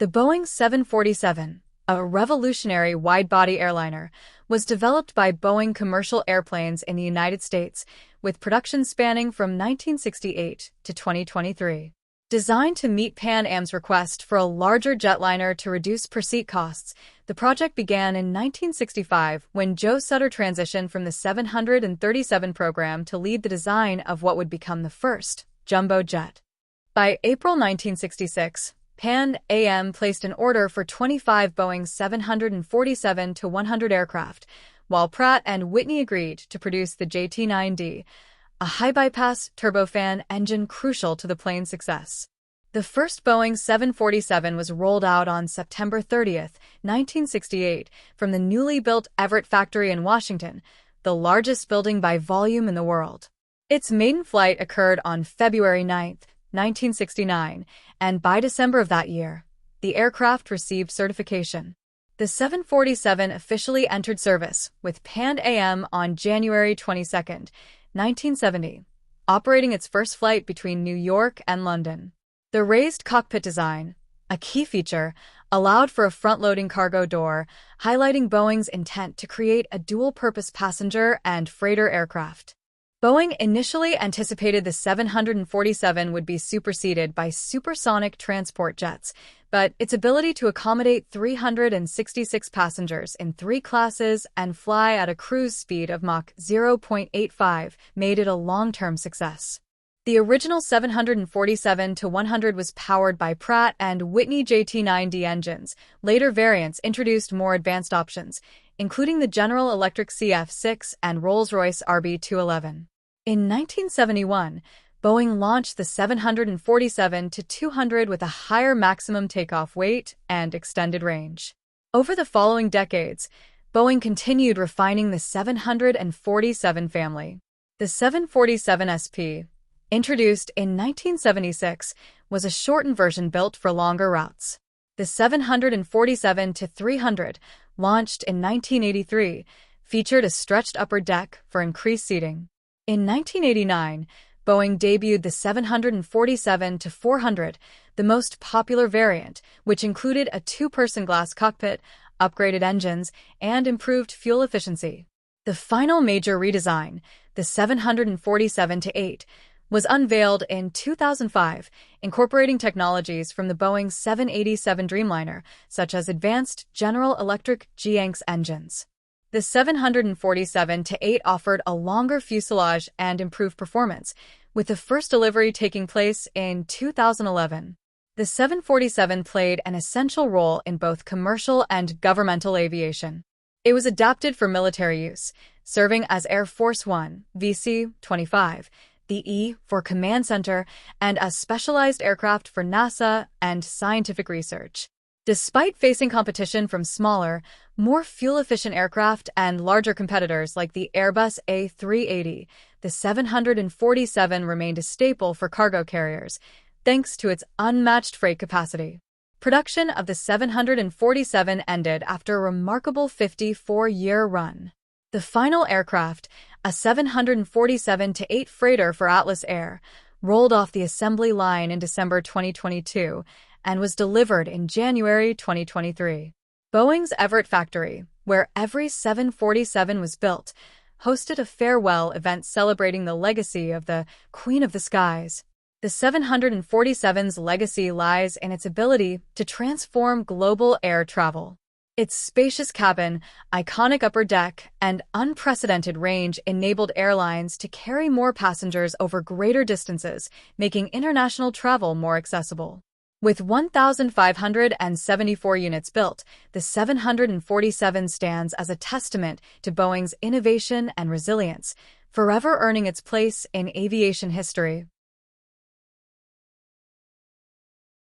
The Boeing 747, a revolutionary wide-body airliner, was developed by Boeing Commercial Airplanes in the United States, with production spanning from 1968 to 2023. Designed to meet Pan Am's request for a larger jetliner to reduce per-seat costs, the project began in 1965 when Joe Sutter transitioned from the 737 program to lead the design of what would become the first jumbo jet. By April 1966, Pan Am placed an order for 25 Boeing 747-100 aircraft, while Pratt & Whitney agreed to produce the JT9D, a high-bypass turbofan engine crucial to the plane's success. The first Boeing 747 was rolled out on September 30, 1968, from the newly built Everett factory in Washington, the largest building by volume in the world. Its maiden flight occurred on February 9, 1969, and by December of that year, the aircraft received certification. The 747 officially entered service with Pan Am on January 22, 1970, operating its first flight between New York and London. The raised cockpit design, a key feature, allowed for a front-loading cargo door, highlighting Boeing's intent to create a dual-purpose passenger and freighter aircraft. Boeing initially anticipated the 747 would be superseded by supersonic transport jets, but its ability to accommodate 366 passengers in 3 classes and fly at a cruise speed of Mach 0.85 made it a long-term success. The original 747-100 was powered by Pratt & Whitney JT9D engines. Later variants introduced more advanced options, including the General Electric CF6 and Rolls-Royce RB211. In 1971, Boeing launched the 747-200 with a higher maximum takeoff weight and extended range. Over the following decades, Boeing continued refining the 747 family. The 747 SP, introduced in 1976, was a shortened version built for longer routes. The 747-300, launched in 1983, featured a stretched upper deck for increased seating. In 1989, Boeing debuted the 747-400, the most popular variant, which included a 2-person glass cockpit, upgraded engines, and improved fuel efficiency. The final major redesign, the 747-8, was unveiled in 2005, incorporating technologies from the Boeing 787 Dreamliner, such as advanced General Electric GEnx engines. The 747-8 offered a longer fuselage and improved performance, with the first delivery taking place in 2011. The 747 played an essential role in both commercial and governmental aviation. It was adapted for military use, serving as Air Force One, VC-25, the E for Command Center, and as specialized aircraft for NASA and scientific research. Despite facing competition from smaller, more fuel-efficient aircraft and larger competitors like the Airbus A380, the 747 remained a staple for cargo carriers, thanks to its unmatched freight capacity. Production of the 747 ended after a remarkable 54-year run. The final aircraft, a 747-8 freighter for Atlas Air, rolled off the assembly line in December 2022 and was delivered in January 2023. Boeing's Everett factory, where every 747 was built, hosted a farewell event celebrating the legacy of the Queen of the Skies. The 747's legacy lies in its ability to transform global air travel. Its spacious cabin, iconic upper deck, and unprecedented range enabled airlines to carry more passengers over greater distances, making international travel more accessible. With 1,574 units built, the 747 stands as a testament to Boeing's innovation and resilience, forever earning its place in aviation history.